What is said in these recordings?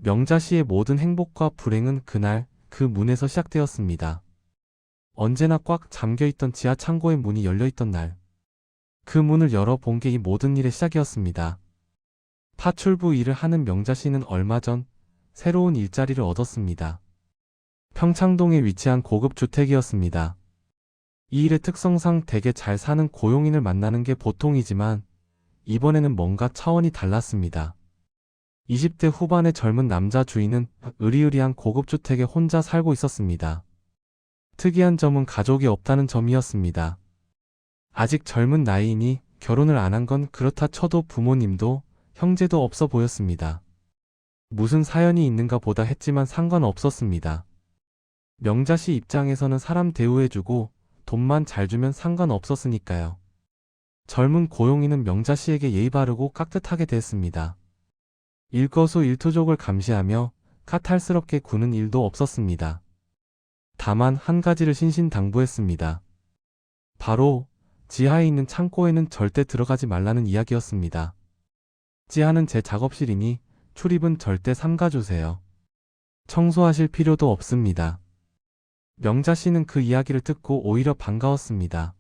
명자 씨의 모든 행복과 불행은 그날 그 문에서 시작되었습니다. 언제나 꽉 잠겨있던 지하 창고의 문이 열려있던 날. 그 문을 열어본 게 이 모든 일의 시작이었습니다. 파출부 일을 하는 명자 씨는 얼마 전 새로운 일자리를 얻었습니다. 평창동에 위치한 고급 주택이었습니다. 이 일의 특성상 되게 잘 사는 고용인을 만나는 게 보통이지만 이번에는 뭔가 차원이 달랐습니다. 20대 후반의 젊은 남자 주인은 으리으리한 고급 주택에 혼자 살고 있었습니다. 특이한 점은 가족이 없다는 점이었습니다. 아직 젊은 나이이니 결혼을 안 한 건 그렇다 쳐도 부모님도 형제도 없어 보였습니다. 무슨 사연이 있는가 보다 했지만 상관없었습니다. 명자 씨 입장에서는 사람 대우해주고 돈만 잘 주면 상관없었으니까요. 젊은 고용인은 명자 씨에게 예의 바르고 깍듯하게 대했습니다. 일거수일투족을 감시하며 카탈스럽게 구는 일도 없었습니다. 다만 한 가지를 신신당부했습니다. 바로 지하에 있는 창고에는 절대 들어가지 말라는 이야기였습니다. 지하는 제 작업실이니 출입은 절대 삼가주세요. 청소하실 필요도 없습니다. 명자 씨는 그 이야기를 듣고 오히려 반가웠습니다.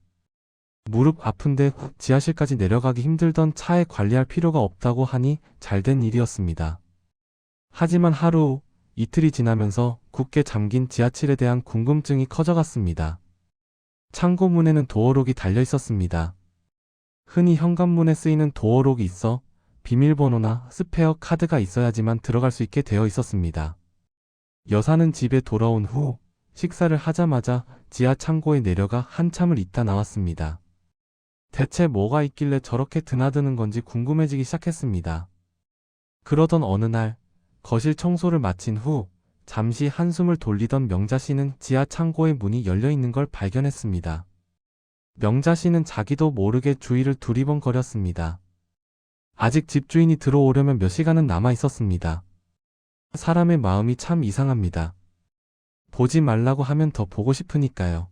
무릎 아픈데 지하실까지 내려가기 힘들던 차에 관리할 필요가 없다고 하니 잘된 일이었습니다. 하지만 하루, 이틀이 지나면서 굳게 잠긴 지하실에 대한 궁금증이 커져갔습니다. 창고 문에는 도어록이 달려 있었습니다. 흔히 현관문에 쓰이는 도어록이 있어 비밀번호나 스페어 카드가 있어야지만 들어갈 수 있게 되어 있었습니다. 여사는 집에 돌아온 후 식사를 하자마자 지하 창고에 내려가 한참을 있다 나왔습니다. 대체 뭐가 있길래 저렇게 드나드는 건지 궁금해지기 시작했습니다. 그러던 어느 날 거실 청소를 마친 후 잠시 한숨을 돌리던 명자 씨는 지하 창고의 문이 열려 있는 걸 발견했습니다. 명자 씨는 자기도 모르게 주위를 두리번거렸습니다. 아직 집주인이 들어오려면 몇 시간은 남아 있었습니다. 사람의 마음이 참 이상합니다. 보지 말라고 하면 더 보고 싶으니까요.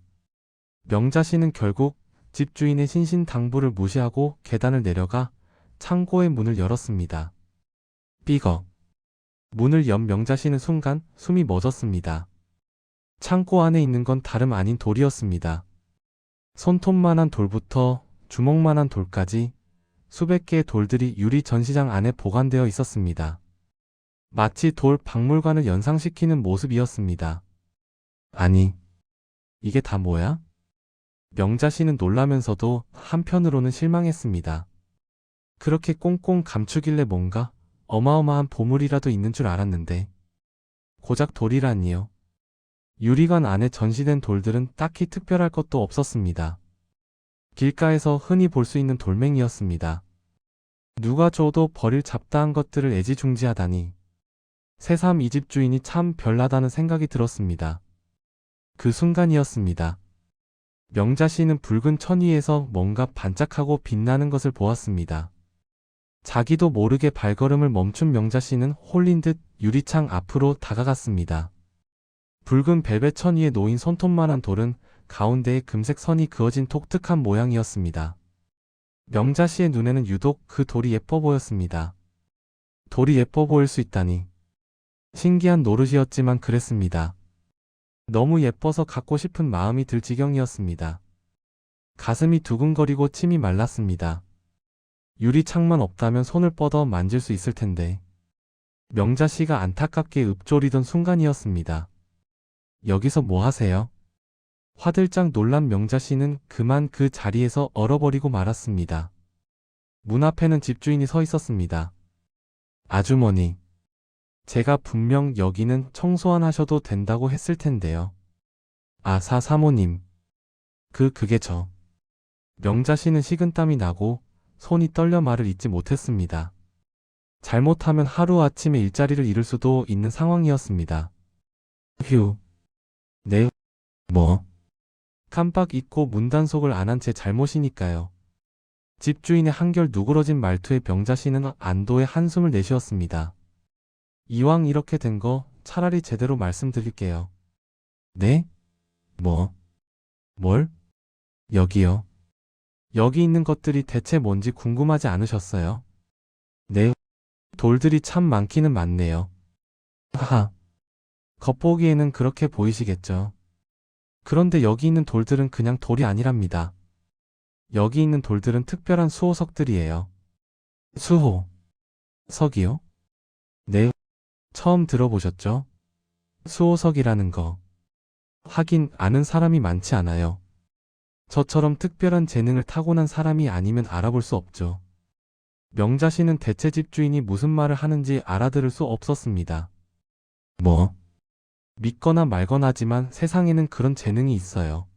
명자 씨는 결국 집주인의 신신당부를 무시하고 계단을 내려가 창고의 문을 열었습니다. 삐걱. 문을 연 명자 씨는 순간 숨이 멎었습니다. 창고 안에 있는 건 다름 아닌 돌이었습니다. 손톱만한 돌부터 주먹만한 돌까지 수백 개의 돌들이 유리 전시장 안에 보관되어 있었습니다. 마치 돌 박물관을 연상시키는 모습이었습니다. 아니, 이게 다 뭐야? 명자 씨는 놀라면서도 한편으로는 실망했습니다. 그렇게 꽁꽁 감추길래 뭔가 어마어마한 보물이라도 있는 줄 알았는데 고작 돌이라니요. 유리관 안에 전시된 돌들은 딱히 특별할 것도 없었습니다. 길가에서 흔히 볼 수 있는 돌멩이였습니다. 누가 줘도 버릴 잡다한 것들을 애지중지하다니. 새삼 이 집 주인이 참 별나다는 생각이 들었습니다. 그 순간이었습니다. 명자 씨는 붉은 천 위에서 뭔가 반짝하고 빛나는 것을 보았습니다. 자기도 모르게 발걸음을 멈춘 명자 씨는 홀린 듯 유리창 앞으로 다가갔습니다. 붉은 벨벳 천 위에 놓인 손톱만한 돌은 가운데에 금색 선이 그어진 독특한 모양이었습니다. 명자 씨의 눈에는 유독 그 돌이 예뻐 보였습니다. 돌이 예뻐 보일 수 있다니. 신기한 노릇이었지만 그랬습니다. 너무 예뻐서 갖고 싶은 마음이 들 지경이었습니다. 가슴이 두근거리고 침이 말랐습니다. 유리창만 없다면 손을 뻗어 만질 수 있을 텐데. 명자 씨가 안타깝게 읊조리던 순간이었습니다. 여기서 뭐 하세요? 화들짝 놀란 명자 씨는 그만 그 자리에서 얼어버리고 말았습니다. 문 앞에는 집주인이 서 있었습니다. 아주머니. 제가 분명 여기는 청소 안 하셔도 된다고 했을 텐데요. 사모님. 그게 저. 명자 씨는 식은땀이 나고 손이 떨려 말을 잇지 못했습니다. 잘못하면 하루아침에 일자리를 잃을 수도 있는 상황이었습니다. 휴. 네. 뭐? 깜빡 잊고 문단속을 안 한 제 잘못이니까요. 집주인의 한결 누그러진 말투에 명자 씨는 안도의 한숨을 내쉬었습니다. 이왕 이렇게 된 거 차라리 제대로 말씀드릴게요. 네? 뭐? 뭘? 여기요. 여기 있는 것들이 대체 뭔지 궁금하지 않으셨어요? 네. 돌들이 참 많기는 많네요. 하하. 겉보기에는 그렇게 보이시겠죠. 그런데 여기 있는 돌들은 그냥 돌이 아니랍니다. 여기 있는 돌들은 특별한 수호석들이에요. 수호. 석이요? 네, 처음 들어보셨죠? 수호석이라는 거. 하긴 아는 사람이 많지 않아요. 저처럼 특별한 재능을 타고난 사람이 아니면 알아볼 수 없죠. 명자씨는 대체 집주인이 무슨 말을 하는지 알아들을 수 없었습니다. 뭐? 믿거나 말거나 하지만 세상에는 그런 재능이 있어요.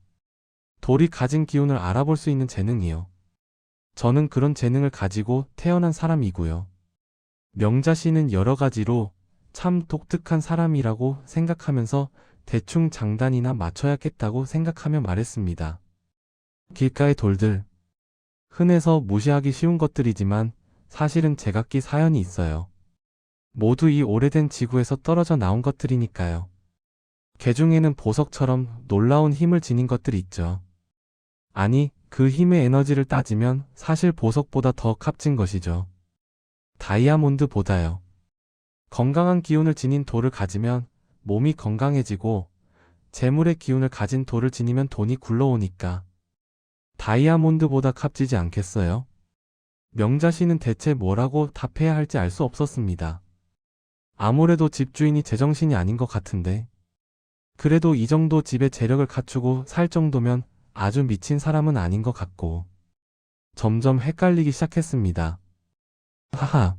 돌이 가진 기운을 알아볼 수 있는 재능이요. 저는 그런 재능을 가지고 태어난 사람이고요. 명자씨는 여러 가지로 참 독특한 사람이라고 생각하면서 대충 장단이나 맞춰야겠다고 생각하며 말했습니다. 길가의 돌들. 흔해서 무시하기 쉬운 것들이지만 사실은 제각기 사연이 있어요. 모두 이 오래된 지구에서 떨어져 나온 것들이니까요. 개 중에는 보석처럼 놀라운 힘을 지닌 것들이 있죠. 아니, 그 힘의 에너지를 따지면 사실 보석보다 더 값진 것이죠. 다이아몬드보다요. 건강한 기운을 지닌 돌을 가지면 몸이 건강해지고 재물의 기운을 가진 돌을 지니면 돈이 굴러오니까 다이아몬드보다 값지지 않겠어요? 명자씨는 대체 뭐라고 답해야 할지 알 수 없었습니다. 아무래도 집주인이 제정신이 아닌 것 같은데. 그래도 이 정도 집의 재력을 갖추고 살 정도면 아주 미친 사람은 아닌 것 같고. 점점 헷갈리기 시작했습니다. 하하.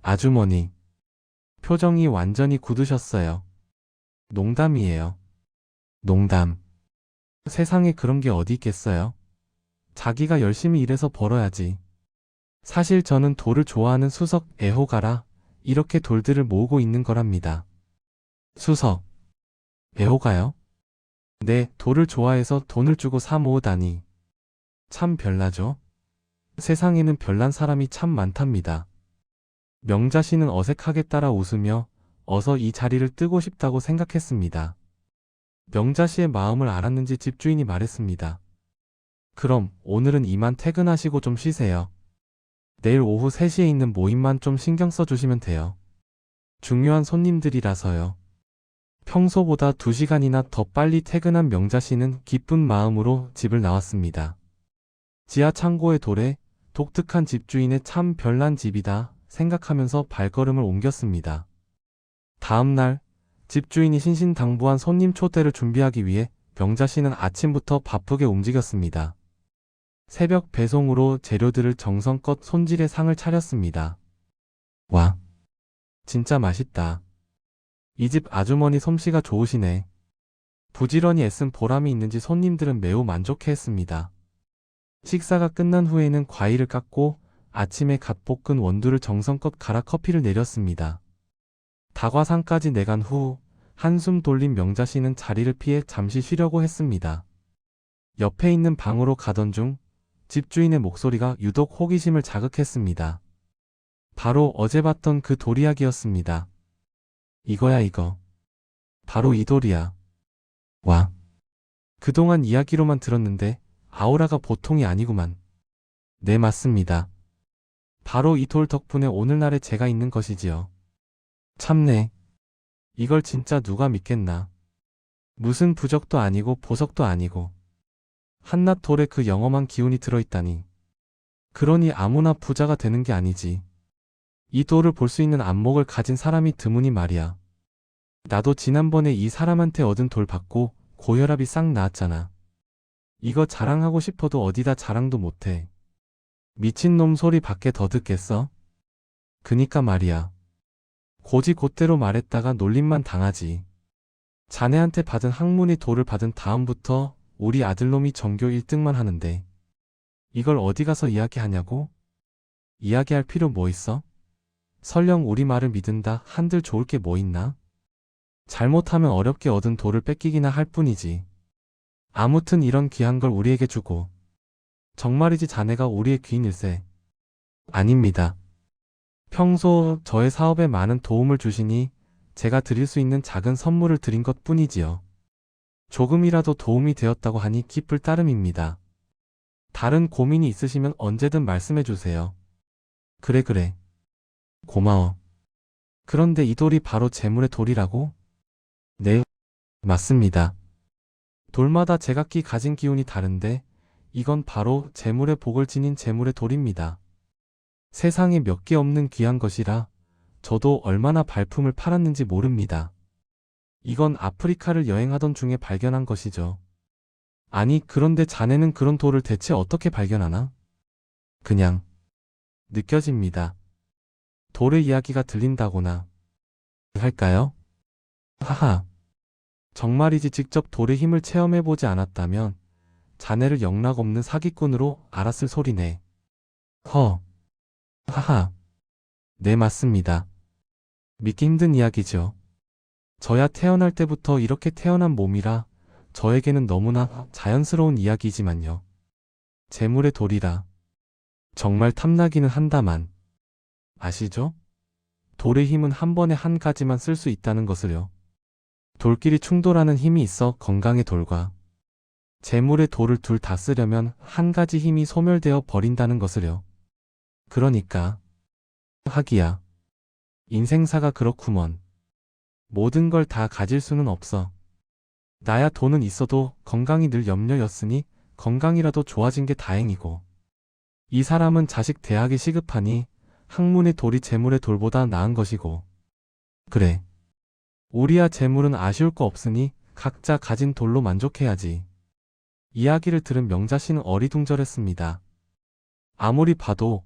아주머니. 표정이 완전히 굳으셨어요. 농담이에요. 농담. 세상에 그런 게 어디 있겠어요? 자기가 열심히 일해서 벌어야지. 사실 저는 돌을 좋아하는 수석 애호가라 이렇게 돌들을 모으고 있는 거랍니다. 수석. 애호가요? 네, 돌을 좋아해서 돈을 주고 사 모으다니. 참 별나죠? 세상에는 별난 사람이 참 많답니다. 명자씨는 어색하게 따라 웃으며 어서 이 자리를 뜨고 싶다고 생각했습니다. 명자씨의 마음을 알았는지 집주인이 말했습니다. 그럼 오늘은 이만 퇴근하시고 좀 쉬세요. 내일 오후 3시에 있는 모임만 좀 신경 써주시면 돼요. 중요한 손님들이라서요. 평소보다 2시간이나 더 빨리 퇴근한 명자씨는 기쁜 마음으로 집을 나왔습니다. 지하 창고의 돌에 독특한 집주인의 참 별난 집이다 생각하면서 발걸음을 옮겼습니다. 다음 날 집주인이 신신당부한 손님 초대를 준비하기 위해 명자씨는 아침부터 바쁘게 움직였습니다. 새벽 배송으로 재료들을 정성껏 손질해 상을 차렸습니다. 와, 진짜 맛있다. 이 집 아주머니 솜씨가 좋으시네. 부지런히 애쓴 보람이 있는지 손님들은 매우 만족해했습니다. 식사가 끝난 후에는 과일을 깎고 아침에 갓 볶은 원두를 정성껏 갈아 커피를 내렸습니다. 다과상까지 내간 후 한숨 돌린 명자씨는 자리를 피해 잠시 쉬려고 했습니다. 옆에 있는 방으로 가던 중 집주인의 목소리가 유독 호기심을 자극했습니다. 바로 어제 봤던 그 돌 이야기였습니다. 이거야 이거. 바로 이 돌이야. 와. 그동안 이야기로만 들었는데 아우라가 보통이 아니구만. 네, 맞습니다. 바로 이 돌 덕분에 오늘날에 제가 있는 것이지요. 참네. 이걸 진짜 누가 믿겠나. 무슨 부적도 아니고 보석도 아니고 한낱 돌에 그 영험한 기운이 들어있다니. 그러니 아무나 부자가 되는 게 아니지. 이 돌을 볼 수 있는 안목을 가진 사람이 드무니 말이야. 나도 지난번에 이 사람한테 얻은 돌 받고 고혈압이 싹 나았잖아. 이거 자랑하고 싶어도 어디다 자랑도 못해. 미친놈 소리 밖에 더 듣겠어? 그니까 말이야. 고지곧대로 말했다가 놀림만 당하지. 자네한테 받은 학문의 돌을 받은 다음부터 우리 아들놈이 전교 1등만 하는데 이걸 어디 가서 이야기하냐고? 이야기할 필요 뭐 있어? 설령 우리 말을 믿은다 한들 좋을 게 뭐 있나? 잘못하면 어렵게 얻은 돌을 뺏기기나 할 뿐이지. 아무튼 이런 귀한 걸 우리에게 주고. 정말이지 자네가 우리의 귀인일세. 아닙니다. 평소 저의 사업에 많은 도움을 주시니 제가 드릴 수 있는 작은 선물을 드린 것 뿐이지요. 조금이라도 도움이 되었다고 하니 기쁠 따름입니다. 다른 고민이 있으시면 언제든 말씀해 주세요. 그래. 고마워. 그런데 이 돌이 바로 재물의 돌이라고? 네, 맞습니다. 돌마다 제각기 가진 기운이 다른데 이건 바로 재물의 복을 지닌 재물의 돌입니다. 세상에 몇 개 없는 귀한 것이라 저도 얼마나 발품을 팔았는지 모릅니다. 이건 아프리카를 여행하던 중에 발견한 것이죠. 아니, 그런데 자네는 그런 돌을 대체 어떻게 발견하나? 그냥 느껴집니다. 돌의 이야기가 들린다거나 할까요? 하하. 정말이지 직접 돌의 힘을 체험해보지 않았다면 자네를 영락없는 사기꾼으로 알았을 소리네. 허. 하하. 네, 맞습니다. 믿기 힘든 이야기죠. 저야 태어날 때부터 이렇게 태어난 몸이라 저에게는 너무나 자연스러운 이야기지만요. 재물의 돌이라 정말 탐나기는 한다만 아시죠? 돌의 힘은 한 번에 한 가지만 쓸 수 있다는 것을요. 돌끼리 충돌하는 힘이 있어 건강의 돌과 재물의 돌을 둘 다 쓰려면 한 가지 힘이 소멸되어 버린다는 것을요. 그러니까 하기야. 인생사가 그렇구먼. 모든 걸 다 가질 수는 없어. 나야 돈은 있어도 건강이 늘 염려였으니 건강이라도 좋아진 게 다행이고. 이 사람은 자식 대학에 시급하니 학문의 돌이 재물의 돌보다 나은 것이고. 그래. 우리야 재물은 아쉬울 거 없으니 각자 가진 돌로 만족해야지. 이야기를 들은 명자씨는 어리둥절했습니다. 아무리 봐도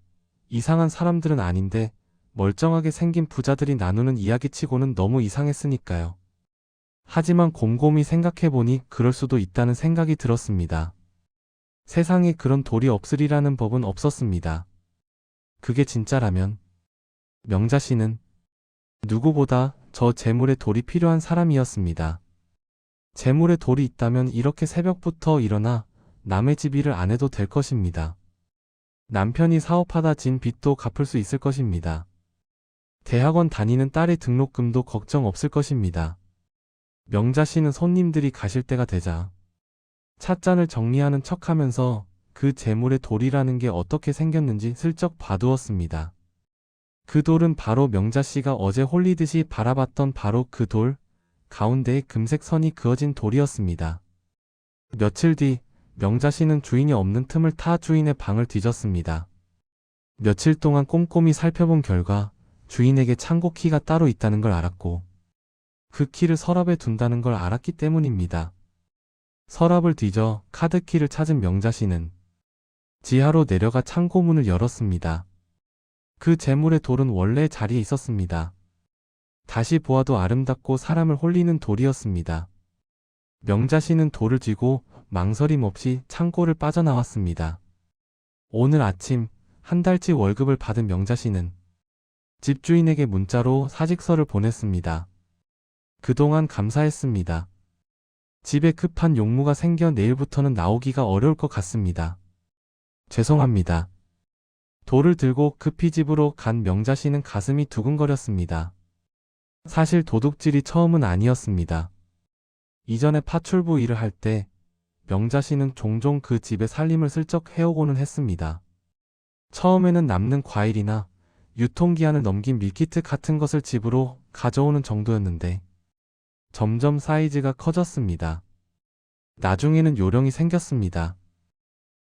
이상한 사람들은 아닌데 멀쩡하게 생긴 부자들이 나누는 이야기치고는 너무 이상했으니까요. 하지만 곰곰이 생각해보니 그럴 수도 있다는 생각이 들었습니다. 세상에 그런 돌이 없으리라는 법은 없었습니다. 그게 진짜라면 명자씨는 누구보다 저 재물의 돌이 필요한 사람이었습니다. 재물의 돌이 있다면 이렇게 새벽부터 일어나 남의 집 일을 안 해도 될 것입니다. 남편이 사업하다 진 빚도 갚을 수 있을 것입니다. 대학원 다니는 딸의 등록금도 걱정 없을 것입니다. 명자씨는 손님들이 가실 때가 되자 찻잔을 정리하는 척하면서 그 재물의 돌이라는 게 어떻게 생겼는지 슬쩍 봐두었습니다. 그 돌은 바로 명자씨가 어제 홀리듯이 바라봤던 바로 그 돌, 가운데에 금색 선이 그어진 돌이었습니다. 며칠 뒤 명자씨는 주인이 없는 틈을 타 주인의 방을 뒤졌습니다. 며칠 동안 꼼꼼히 살펴본 결과 주인에게 창고 키가 따로 있다는 걸 알았고 그 키를 서랍에 둔다는 걸 알았기 때문입니다. 서랍을 뒤져 카드키를 찾은 명자씨는 지하로 내려가 창고 문을 열었습니다. 그 재물의 돌은 원래 자리에 있었습니다. 다시 보아도 아름답고 사람을 홀리는 돌이었습니다. 명자씨는 돌을 쥐고 망설임 없이 창고를 빠져나왔습니다. 오늘 아침 한 달치 월급을 받은 명자씨는 집주인에게 문자로 사직서를 보냈습니다. 그동안 감사했습니다. 집에 급한 용무가 생겨 내일부터는 나오기가 어려울 것 같습니다. 죄송합니다. 돌을 들고 급히 집으로 간 명자씨는 가슴이 두근거렸습니다. 사실 도둑질이 처음은 아니었습니다. 이전에 파출부 일을 할 때 명자씨는 종종 그 집의 살림을 슬쩍 해오고는 했습니다. 처음에는 남는 과일이나 유통기한을 넘긴 밀키트 같은 것을 집으로 가져오는 정도였는데 점점 사이즈가 커졌습니다. 나중에는 요령이 생겼습니다.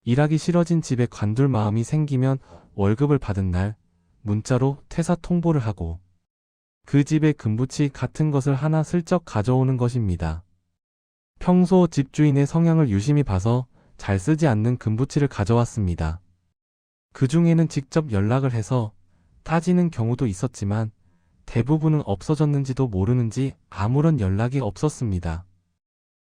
일하기 싫어진 집에 관둘 마음이 생기면 월급을 받은 날 문자로 퇴사 통보를 하고 그 집에 금붙이 같은 것을 하나 슬쩍 가져오는 것입니다. 평소 집주인의 성향을 유심히 봐서 잘 쓰지 않는 금붙이를 가져왔습니다. 그 중에는 직접 연락을 해서 따지는 경우도 있었지만 대부분은 없어졌는지도 모르는지 아무런 연락이 없었습니다.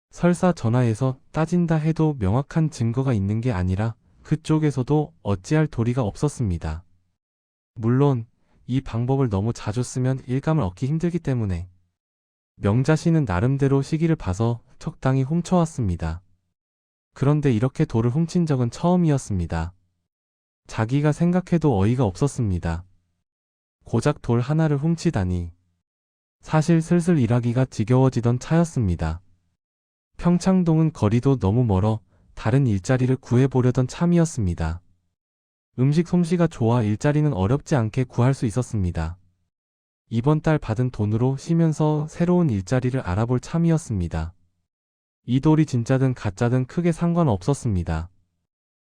설사 전화해서 따진다 해도 명확한 증거가 있는 게 아니라 그쪽에서도 어찌할 도리가 없었습니다. 물론 이 방법을 너무 자주 쓰면 일감을 얻기 힘들기 때문에 명자씨는 나름대로 시기를 봐서 적당히 훔쳐왔습니다. 그런데 이렇게 돌을 훔친 적은 처음이었습니다. 자기가 생각해도 어이가 없었습니다. 고작 돌 하나를 훔치다니. 사실 슬슬 일하기가 지겨워지던 차였습니다. 평창동은 거리도 너무 멀어 다른 일자리를 구해보려던 참이었습니다. 음식 솜씨가 좋아 일자리는 어렵지 않게 구할 수 있었습니다. 이번 달 받은 돈으로 쉬면서 새로운 일자리를 알아볼 참이었습니다. 이 돌이 진짜든 가짜든 크게 상관없었습니다.